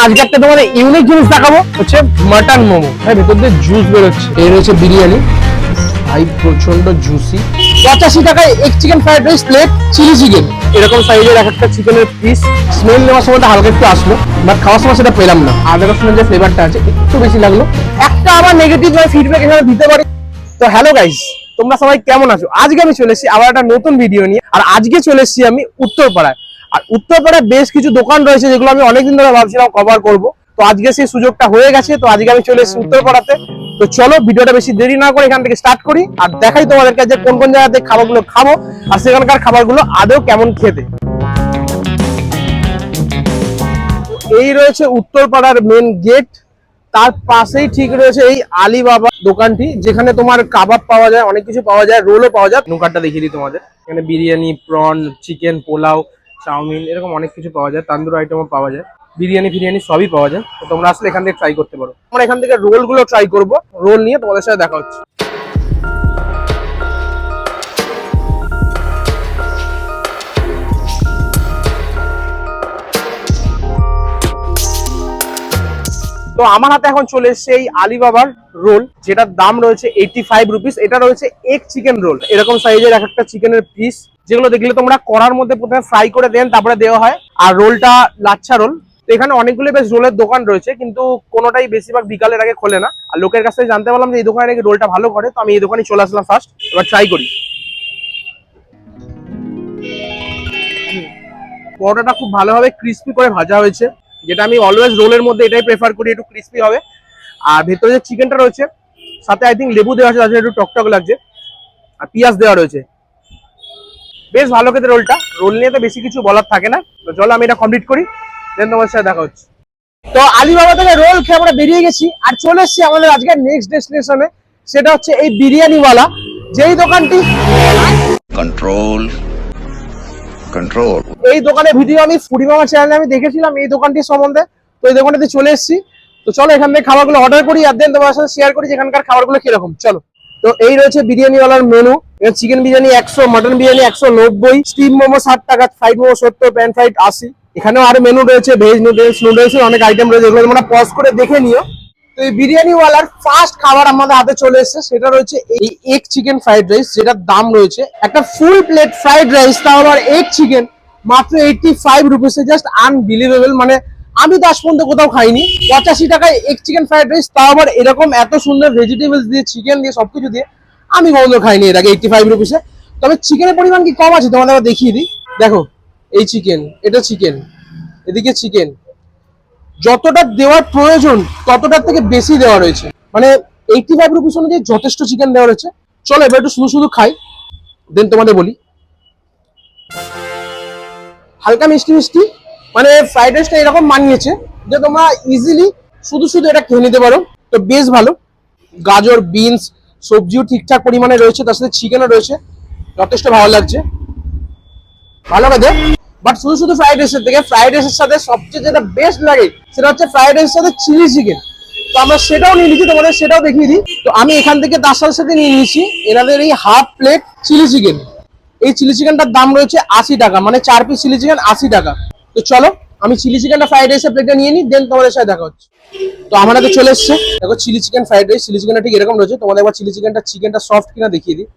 আজকে একটা তোমাদের ইউনিক জিনিস দেখাবো, হচ্ছে মাটন মোমো। ভাই ভেতর দিয়ে জুস বেরোচ্ছে। এই রয়েছে বিরিয়ানি, ভাই প্রচন্ড জুসি। 85 টাকায় এক chicken fried rice plate, chilli chicken এরকম সাইজের এক একটা চিকেনের পিস। স্মেল নেওয়ার সময়টা হালকা একটু আসলো, বাট খাওয়ার সময় সেটা পেলাম না। আদা রসুনের যে ফ্লেভারটা আছে একটু বেশি লাগলো। একটা আমার নেগেটিভ ফিডব্যাক এখানে দিতে পারি। তো হ্যালো গাইস, তোমরা সবাই কেমন আছো? আজকে আমি চলে এসেছি আবার একটা নতুন ভিডিও নিয়ে। আর আজকে চলে এসেছি আমি উত্তরপাড়ায়। আর উত্তরপাড়ায় বেশ কিছু দোকান রয়েছে যেগুলো আমি অনেকদিন ধরে ভাবছিলাম কভার করব। তো আজকে সেই সুযোগটা হয়ে গেছে। তো আজকে আমি চলে এসেছি উত্তরপাড়াতে। তো চলো ভিডিওটা বেশি দেরি না করে এখান থেকে স্টার্ট করি আর দেখাই তোমাদেরকে যে কোন কোন জায়গাতে খাবারগুলো খাবো আর সেখানকার খাবারগুলো আদৌ কেমন খেতে। এই রয়েছে উত্তরপাড়ার মেন গেট, তার পাশেই ঠিক রয়েছে এই আলিবাবা দোকানটি, যেখানে তোমার কাবাব পাওয়া যায়, অনেক কিছু পাওয়া যায়, রোলও পাওয়া যায়। দোকানটা দেখিয়ে দিই তোমাদের। এখানে biryani, prawn, chicken, pulao, chowmein এরকম অনেক কিছু পাওয়া যায়, তান্দুর আইটেমও পাওয়া যায়, বিরিয়ানি ফিরিয়ানি সবই পাওয়া যায়। তো তোমরা আসলে এখান থেকে ট্রাই করতে পারো। আমরা এখান থেকে রোলগুলো ট্রাই করবো, রোল নিয়ে তোমাদের সাথে দেখা হচ্ছে। তো আমার হাতে এখন চলে এসছে এই আলিবাবার রোল, যেটার দাম রয়েছে 85 রুপিস। এটা রয়েছে এক চিকেন রোল, এরকম সাইজের এক একটা চিকেনের পিস, যেগুলো দেখলে তোমরা কড়ার মধ্যে প্রথমে ফ্রাই করে দেন, তারপরে দেওয়া হয়। আর রোলটা লাচ্ছা রোল। তো এখানে অনেকগুলো বেশ রোলের দোকান রয়েছে, কিন্তু কোনোটাই বেশিরভাগ বিকালের আগে খোলে না। আর লোকের কাছ থেকে জানতে পারলাম যে এই দোকানে নাকি রোলটা ভালো করে। তো আমি এই দোকানে চলে আসলাম ফার্স্ট, এবার ট্রাই করি। পরোটাটা খুব ভালোভাবে ক্রিস্পি করে ভাজা হয়েছে, যেটা আমি অলওয়েজ রোলের মধ্যে এটাই প্রেফার করি, একটু ক্রিস্পি হবে। আর ভেতরে যে চিকেনটা রয়েছে সাথে আই থিঙ্ক লেবু দেওয়া আছে, তার একটু টকটক লাগছে, আর পেঁয়াজ দেওয়া রয়েছে। বেশ ভালো খেতে রোলটা। রোল নিয়ে তো বেশি কিছু বলার থাকে না। তো চলো আমি এটা কমপ্লিট করি, দেন তোমার সাথে দেখা হচ্ছে। তো আলিবাবা থেকে রোল খেয়ে আমরা বেরিয়ে গেছি আর চলে এসেছি আমাদের আজকের নেক্সট ডেস্টিনেশনে। সেটা হচ্ছে এই বিরিয়ানিওয়ালা, যেই দোকানটি কন্ট্রোল কন্ট্রোল এই দোকানের ভিডিও আমি ফুডি মামা চ্যানেলে আমি দেখেছিলাম এই দোকানটির সম্বন্ধে। তো এই দোকানটিতে চলে এসেছি। তো চলো এখান থেকে খাবারগুলো অর্ডার করি আর দেন তোমার সাথে শেয়ার করি যেখানকার খাবারগুলো কিরকম। চলো। তো এই রয়েছে বিরিয়ানিওয়ালার menu. Chicken biryani 100, mutton biryani 190, steam momo 60 টাকা, ফ্রাইড মোমো 70, প্যান ফ্রাইড 80। এখানেও আরো মেনু রয়েছে, ভেজ নুডলস অনেক আইটেম রয়েছে, এগুলো তোমরা পজ করে দেখে নিও। তো এই বিরিয়ানিওয়ালার ফার্স্ট খাবার আমাদের হাতে চলে এসেছে, সেটা রয়েছে এই এগ চিকেন ফ্রাইড রাইস, যেটার দাম রয়েছে একটা ফুল প্লেট ফ্রাইড রাইস, তাও আবার এগ চিকেন, মাত্র 85 রুপিসে। Just unbelievable. মানে আমি তো আজ পর্যন্ত কোথাও খাইনি 85 টাকায় এগ চিকেন ফ্রাইড রাইস, তাও আবার এরকম এত সুন্দর ভেজিটেবলস দিয়ে, চিকেন দিয়ে, সবকিছু দিয়ে আমি কখনো খাইনি এর আগে 85 রুপিসে। তবে চিকেনের পরিমাণ কি কম আছে তোমাদের দেখিয়ে দিই। দেখো এই চিকেন, এটা চিকেন, এদিকে চিকেন, যতটা দেওয়ার প্রয়োজন ততটার থেকে বেশি দেওয়া রয়েছে। মানে 85 রুপিস অনুযায়ী যথেষ্ট চিকেন দেওয়া রয়েছে। চলো এবার একটু শুধু শুধু খাই, দেন তোমাদের বলি। হালকা মিষ্টি মিষ্টি, মানে ফ্রাইড রাইসটা এরকম মানিয়েছে যে তোমরা ইজিলি শুধু শুধু এটা খেয়ে নিতে পারো। তো বেশ ভালো। গাজর, বিনস, সবজিও ঠিকঠাক পরিমাণে রয়েছে, তার সাথে চিকেনও রয়েছে, যথেষ্ট ভালো লাগছে, ভালো কাজে। বাট শুধু শুধু ফ্রাইড রাইসের থেকে ফ্রাইড রাইসের সাথে সবচেয়ে যেটা বেস্ট লাগে সেটা হচ্ছে ফ্রাইড রাইসের সাথে চিলি চিকেন। তো আমরা সেটাও নিয়ে নিচ্ছি, তোমাদের সেটাও দেখিয়ে দিই। তো আমি এখান থেকে তার সাথে সাথে নিয়ে নিচ্ছি এনাদের এই হাফ প্লেট চিলি চিকেন। এই চিলি চিকেনটার দাম রয়েছে 80 টাকা, মানে 4 পিস চিলি চিকেন 80 টাকা। তো চলো আমি চিলি চিকেনটা ফ্রাইড রাইসের প্লেটটা নিয়ে নিই, দেন তোমাদের সাথে দেখা হচ্ছে। তো আমার হাতে চলে এসছে দেখো chilli chicken fried rice. Chilli চিকেনটা ঠিক এরকম রয়েছে। তোমাদের একবার চিলি চিকেনটা সফট কিনা দেখিয়ে দিই।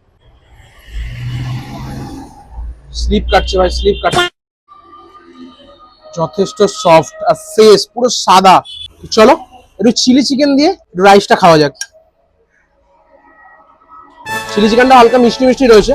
স্লিপ কাটছে ভাই, স্লিপ কাটছে, যথেষ্ট সফট আর ফ্রেশ, পুরো সাদা। চলো একটু চিলি চিকেন দিয়ে রাইসটা খাওয়া যাক। চিলি চিকেনটা হালকা মিষ্টি মিষ্টি রয়েছে,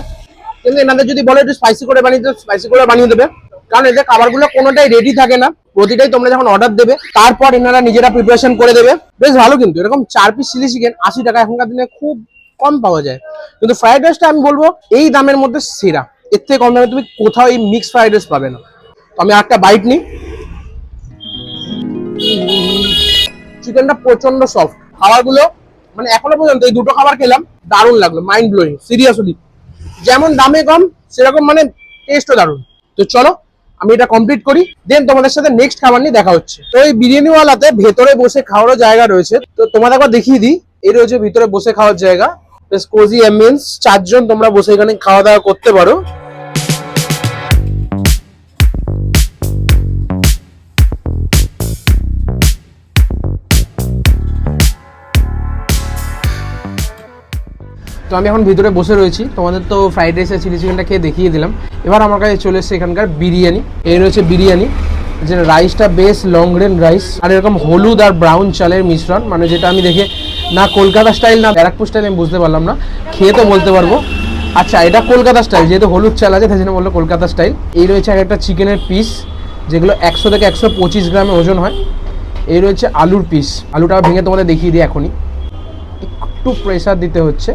কিন্তু এনাদের যদি বলে একটু স্পাইসি করে বানিয়ে দেবে, স্পাইসি করে বানিয়ে দেবে। কারণ এদের খাবারগুলো কোনোটাই রেডি থাকে না, প্রতিটাই তোমরা যখন অর্ডার দেবে তারপর এনারা নিজেরা প্রিপারেশন করে দেবে। বেশ ভালো। কিন্তু এরকম 4 পিস চিলি চিকেন 80 টাকা এখনকার দিনে খুব কম পাওয়া যায়। কিন্তু ফ্রাইড রাইসটা আমি বলবো এই দামের মধ্যে সেরা। এর থেকে কম দামে তুমি কোথাও এই মিক্স ফ্রাইড রাইস পাবে না। তো আমি একটা বাইট নিই। চিকেনটা প্রচন্ড সফট, খাবারগুলো মানে এখনো পর্যন্ত এই দুটো খাবার খেলাম, দারুণ লাগলো, মাইন্ড ব্লোয়িং সিরিয়াসলি। যেমন দামে কম সেরকম মানে টেস্টও দারুণ। তো চলো আমি এটা কমপ্লিট করি, দেন তোমাদের সাথে নেক্সট খাবার নিয়ে দেখা হচ্ছে। তো এই বিরিয়ানিওয়ালাতে ভেতরে বসে খাওয়ারও জায়গা রয়েছে, তো তোমাদের একবার দেখিয়ে দিই। এই রয়েছে ভিতরে বসে খাওয়ার জায়গা, বেশ কোজি অ্যাম্বিয়েন্স, 4 জন তোমরা বসে এখানে খাওয়া দাওয়া করতে পারো। তো আমি এখন ভিতরে বসে রয়েছি, তোমাদের তো ফ্রাইড রাইস আর চিলি চিকেনটা খেয়ে দেখিয়ে দিলাম। এবার আমার কাছে চলে এসেছে এখানকার বিরিয়ানি। এই রয়েছে বিরিয়ানি, যে রাইসটা বেশ লং গ্রেন রাইস, আর এরকম হলুদ আর ব্রাউন চালের মিশ্রণ, মানে যেটা আমি দেখে না কলকাতা স্টাইল না ব্যারাকপুর স্টাইল আমি বুঝতে পারলাম না, খেয়ে তো বলতে পারবো। আচ্ছা, এটা কলকাতা স্টাইল, যেহেতু হলুদ চাল আছে তাই জন্য বললো কলকাতা স্টাইল। এই রয়েছে একটা চিকেনের পিস, যেগুলো 100 থেকে 125 গ্রামে ওজন হয়। এই রয়েছে আলুর পিস, আলুটা ভেঙে তোমাদের দেখিয়ে দিই এখনই, একটু প্রেসার দিতে হচ্ছে।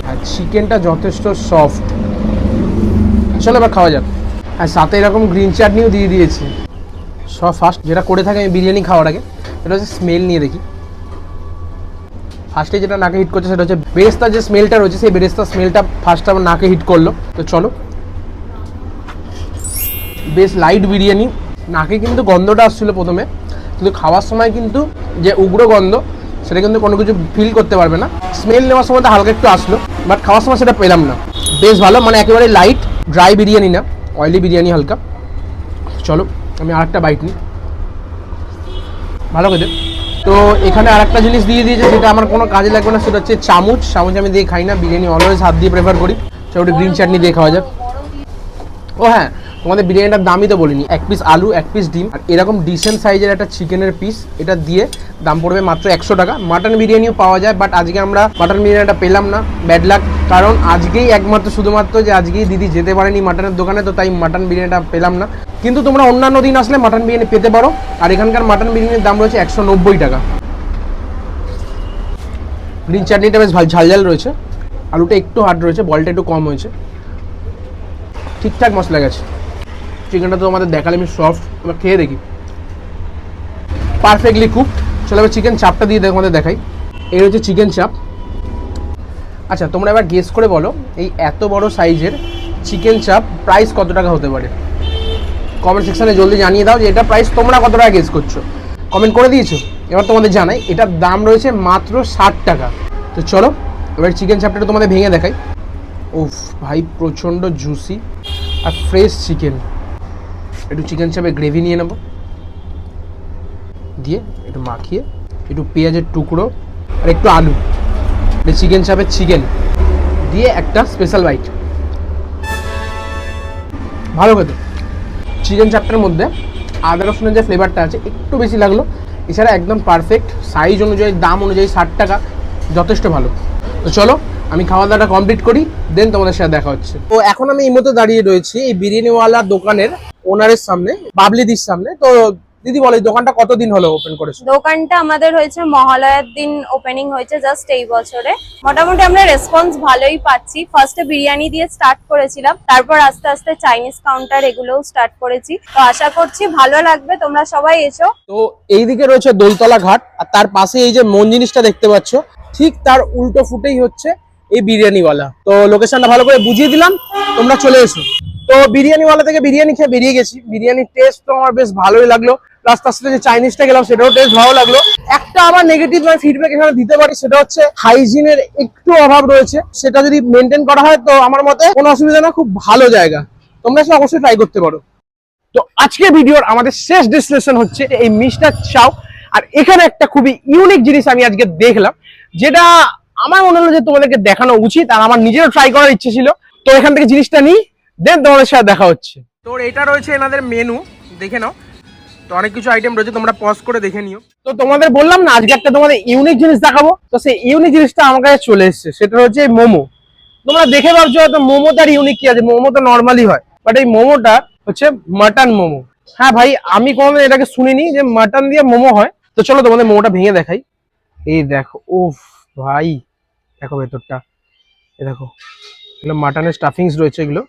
আর চিকেনটা যথেষ্ট সফট। চলো এবার খাওয়া যাক। আর সাথে এরকম গ্রিন চাটনিও দিয়ে দিয়েছে। সব ফার্স্ট যেটা করে থাকে আমি বিরিয়ানি খাওয়ার আগে, সেটা হচ্ছে স্মেল নিয়ে দেখি। ফার্স্টে যেটা নাকে হিট করছে সেটা হচ্ছে বেরেস্তার যে স্মেলটা রয়েছে, সেই বেরেস্তার স্মেলটা ফার্স্ট আমার নাকে হিট করলো। তো চলো, বেশ লাইট বিরিয়ানি। নাকে কিন্তু গন্ধটা আসছিলো প্রথমে, কিন্তু খাওয়ার সময় কিন্তু যে উগ্র গন্ধ সেটা কিন্তু কোনো কিছু ফিল করতে পারবে না। স্মেল নেওয়ার সময় তো হালকা একটু আসলো, বাট খাওয়ার সময় সেটা পেলাম না। বেশ ভালো, মানে একেবারে লাইট ড্রাই বিরিয়ানি না, অয়েলি বিরিয়ানি হালকা। চলো আমি আরেকটা বাইট নিই, ভালো খেতে। তো এখানে আরেকটা জিনিস দিয়ে দিয়েছে যেটা আমার কোনো কাজে লাগবে না, সেটা হচ্ছে চামচ। চামচ আমি দিয়ে খাই না, বিরিয়ানি অলওয়েজ হাত দিয়ে প্রেফার করি। সেটা গ্রিন চাটনি দিয়ে খাওয়া যাক। ও হ্যাঁ, তোমাদের বিরিয়ানিটার দামই তো বলিনি, 1 পিস আলু, 1 পিস ডিম, আর এরকম ডিসেন্ট সাইজের একটা চিকেনের পিস, এটা দিয়ে দাম পড়বে মাত্র 100 টাকা। মাটন বিরিয়ানিও পাওয়া যায়, বাট আজকে আমরা মাটন বিরিয়ানিটা পেলাম না, ব্যাড লাক। কারণ আজকেই একমাত্র শুধুমাত্র যে আজকেই দিদি যেতে পারেনি মাটনের দোকানে, তো তাই মাটন বিরিয়ানিটা পেলাম না। কিন্তু তোমরা অন্যান্য দিন আসলে মাটন বিরিয়ানি পেতে পারো। আর এখানকার মাটন বিরিয়ানির দাম রয়েছে 190 টাকা। গ্রিন চাটনিটা বেশ ঝাল ঝাল রয়েছে, আলুটা একটু হার্ড রয়েছে, বলটা একটু কম হয়েছে, ঠিকঠাক মশলা গেছে। চিকেনটা তো আমাদের দেখালে আমি সফট, এবার খেয়ে দেখি। Perfectly cooked. চলো এবার চিকেন চাপটা দিয়ে আমাদের দেখাই। এই হচ্ছে চিকেন চাপ। আচ্ছা, তোমরা এবার গেস করে বলো এই এত বড় সাইজের চিকেন চাপ প্রাইস কত টাকা হতে পারে? কমেন্ট সেকশনে জলদি জানিয়ে দাও যে এটা প্রাইস তোমরা কত টাকা গেস করছো। কমেন্ট করে দিয়েছো? এবার তোমাদের জানাই, এটার দাম রয়েছে মাত্র 60 টাকা। তো চলো এবার চিকেন চাপটা তোমাদের ভেঙে দেখাই। উফ ভাই, প্রচণ্ড জুসি আর ফ্রেশ চিকেন। একটু চিকেন চাপে গ্রেভি নিয়ে নেব, দিয়ে একটু মাখিয়ে একটু পেঁয়াজের টুকরো আর একটু আলু, চিকেন চাপের চিকেন দিয়ে একটা স্পেশাল বাইট। ভালো খেতে। চিকেন চাপটার মধ্যে আদা রসুনের যে ফ্লেভারটা আছে একটু বেশি লাগলো, এছাড়া একদম পারফেক্ট সাইজ অনুযায়ী, দাম অনুযায়ী 60 টাকা যথেষ্ট ভালো। তো চলো আমি খাওয়া দাওয়াটা কমপ্লিট করি, দেন তোমাদের সাথে দেখা হচ্ছে। তো এখন আমি এই মতো দাঁড়িয়ে রয়েছি এই বিরিয়ানিওয়ালা দোকানের ওনারের সামনে, বাবলিদির সামনে। তো দিদি বলো, এই দোকানটা কতদিন হলো ওপেন করেছো? দোকানটা আমাদের হয়েছে মহালয়ার দিন ওপেনিং হয়েছে, জাস্ট এই বছরে। মোটামুটি আমরা রেসপন্স ভালোই পাচ্ছি। ফার্স্টে বিরিয়ানি দিয়ে স্টার্ট করেছিলাম, তারপর আস্তে আস্তে চাইনিজ কাউন্টার এগুলোও স্টার্ট করেছি। তো আশা করছি ভালো লাগবে, তোমরা সবাই এসো। তো এইদিকে রয়েছে দোলতলা ঘাট, আর তার পাশে এই যে মন জিনিসটা দেখতে পাচ্ছ, ঠিক তার উল্টো ফুটেই হচ্ছে এই বিরিয়ানিওয়ালা। তো লোকেশনটা ভালো করে বুঝিয়ে দিলাম, তোমরা চলে এসো। তো বিরিয়ানিওয়ালা থেকে বিরিয়ানি খেয়ে বেরিয়ে গেছি। বিরিয়ানির টেস্ট তো আমার বেশ ভালোই লাগলো, প্লাস তার সাথে যে চাইনিজটা গেলাম সেটাও টেস্ট ভালো লাগলো। একটা আমার নেগেটিভ ফিডব্যাক এখানে দিতে পারি, সেটা হচ্ছে হাইজিনের একটু অভাব রয়েছে। সেটা যদি মেনটেন করা হয় তো আমার মতে কোনো অসুবিধা না, খুব ভালো জায়গা, তোমরা সে অবশ্যই ট্রাই করতে পারো। তো আজকে ভিডিওর আমাদের শেষ ডেস্টিনেশন হচ্ছে এই মিস্টার চাও। আর এখানে একটা খুবই ইউনিক জিনিস আমি আজকে দেখলাম, যেটা আমার মনে হলো যে তোমাদেরকে দেখানো উচিত, আর আমার নিজেরও ট্রাই করার ইচ্ছে ছিল। তো এখান থেকে জিনিসটা নিই, দেন তোমাদের সাথে দেখা হচ্ছে। তো এটা রয়েছে এনাদের মেনু, দেখে নাও। তো অনেক কিছু আইটেম রয়েছে, তোমরা পজ করে দেখে নিও। তো তোমাদের বললাম না আজকে একটা তোমাদের ইউনিক জিনিস দেখাবো, তো সেই ইউনিক জিনিসটা আমার কাছে চলে এসেছে। সেটা হচ্ছে এই মোমো। তোমরা দেখে ভাবছো হয়তো মোমোটার ইউনিক কি আছে, মোমো তো নর্মালি হয়, বাট এই মোমোটা হচ্ছে মাটন মোমো। হ্যাঁ ভাই, আমি কোনোদিন এটাকে শুনিনি যে মাটন দিয়ে মোমো হয়। তো চলো তোমাদের মোমোটা ভেঙে দেখাই। এই দেখো, উফ ভাই, দেখো ভেতরটা, এই দেখো, এগুলো মাটনের স্টাফিংস রয়েছে এগুলো।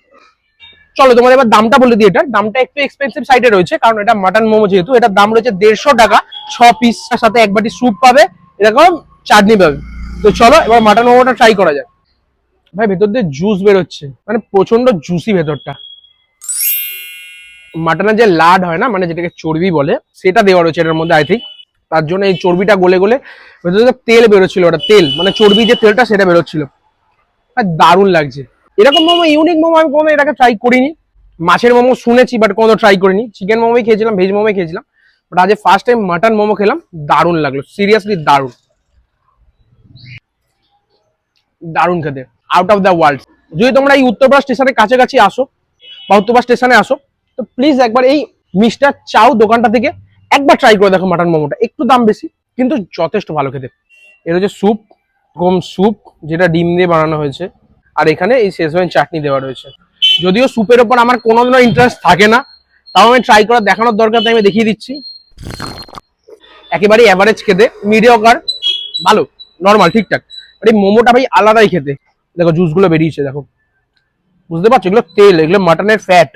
চলো তোমাদের এবার দামটা বলে দিই। এটার দামটা একটু এক্সপেন্সিভ সাইডে রয়েছে, কারণ এটা মাটন মোমো যেহেতু। এটার দাম রয়েছে 150 টাকা। 6 পিস, সাথে এক বাটি স্যুপ পাবে, এরকম চাটনি পাবে। তো চলো এবার মাটন মোমোটা ট্রাই করা যাক। ভাই ভেতর দিয়ে জুস বেরোচ্ছে, মানে প্রচন্ড জুসি ভেতরটা। মাটনের যে লাড হয় না, মানে যেটাকে চর্বি বলে, সেটা দেওয়া রয়েছে এটার মধ্যে আই থিঙ্ক। তার জন্য এই চর্বিটা গলে গলে ভেতর থেকে তেল বেরোচ্ছিল, ওটা তেল মানে চর্বি যে তেলটা সেটা বেরোচ্ছিল। আর দারুণ লাগছে। এরকম মোমো, ইউনিক মোমো আমি কোনো এটাকে ট্রাই করিনি। মাছের মোমো শুনেছি, বাট কোনো ট্রাই করিনি। চিকেন মোমোই খেয়েছিলাম, ভেজ মোমোই খেয়েছিলাম, বাট আজ ফার্স্ট টাইম মাটন মোমো খেলাম। দারুণ লাগলো, সিরিয়াসলি দারুণ। দারুণ খেতে, আউট অফ দ্য ওয়ার্ল্ড। যদি তোমরা এই উত্তরপাড়া স্টেশনের কাছাকাছি আসো বা উত্তরপাড়া স্টেশনে আসো, তো প্লিজ একবার এই মিস্টার চাউ দোকানটা থেকে একবার ট্রাই করে দেখো মাটন মোমোটা। একটু দাম বেশি কিন্তু যথেষ্ট ভালো খেতে। এর হচ্ছে স্যুপ, গম স্যুপ যেটা ডিম দিয়ে বানানো হয়েছে, আর এখানে এই শেজওয়ান চাটনি দেওয়া রয়েছে। যদিও স্যুপের ওপর আমার কোনোদিনও ইন্টারেস্ট থাকে না, তাও আমি ট্রাই করার দেখানোর দরকার, তাই আমি দেখিয়ে দিচ্ছি। একেবারে অ্যাভারেজ খেতে, মিডিয়াকার, ভালো, নর্মাল, ঠিকঠাক। আর এই মোমোটা ভাই আলাদাই খেতে। দেখো জুসগুলো বেরিয়েছে, দেখো, বুঝতে পারছো এগুলো তেল, এগুলো মাটনের ফ্যাট,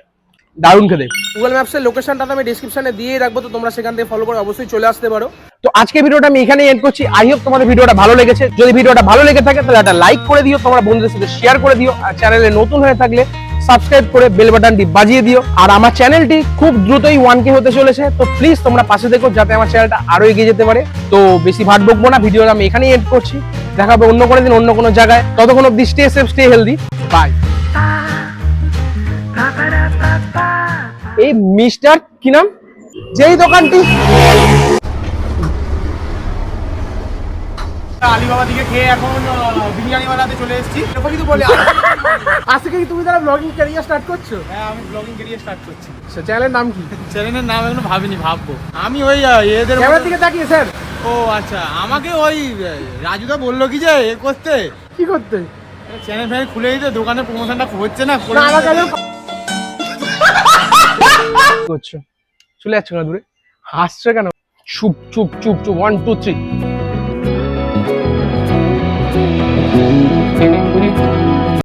দারুণ খেতে। গুগল ম্যাপসের লোকেশনটা আমি ডিসক্রিপশনে দিয়েই রাখবো, তো তোমরা সেখান থেকে ফলো করে অবশ্যই চলে আসতে পারো। তো আজকে ভিডিওটা আমি এখানেই এন্ড করছি। আই হোপ তোমাদের ভিডিওটা ভালো লেগেছে। যদি ভিডিওটা ভালো লেগে থাকে তাহলে একটা লাইক করে দিও, তোমার বন্ধুদের সাথে শেয়ার করে দিও, আর চ্যানেলে নতুন হয়ে থাকলে সাবস্ক্রাইব করে বেল বাটনটি বাজিয়ে দিও। আর আমার চ্যানেলটি খুব দ্রুতই 1K হতে চলেছে, তো প্লিজ তোমরা পাশে দেখো যাতে আমার চ্যানেলটা আরো এগিয়ে যেতে পারে। তো বেশি ভাট বকবো না, ভিডিওটা আমি এখানেই এন্ড করছি। দেখা হবে অন্য কোনো দিন অন্য কোনো জায়গায়। ততক্ষণ অব্দি stay safe, stay healthy, bye. এই মিস্টার কি নাম, যেই দোকানটি আলিবাবা দিকে খেয়ে এখন বিরিয়ানিওয়ালাতে চলে এসেছি। এরকম কিছু বলে আজকে কি তুমি যারা ব্লগিং ক্যারিয়ার স্টার্ট করছো? হ্যাঁ, আমি ব্লগিং ক্যারিয়ার স্টার্ট করছি। চ্যানেলের নাম কি? চ্যানেলের নাম এখনো ভাবিনি, ভাববো। আমি ওই এদের ক্যামেরার দিকে তাকিয়ে স্যার। ও আচ্ছা, আমাকে ওই রাজুদা বললো কি যে এ করতে, কি করতে? চ্যানেল ফ্যানেল খুলে দিতে, দোকানের প্রমোশনটা হচ্ছে না। করছো চলে যাচ্ছ না দূরে, হাসছো কেন? চুপ চুপ চুপ চুপ, 1 2 3।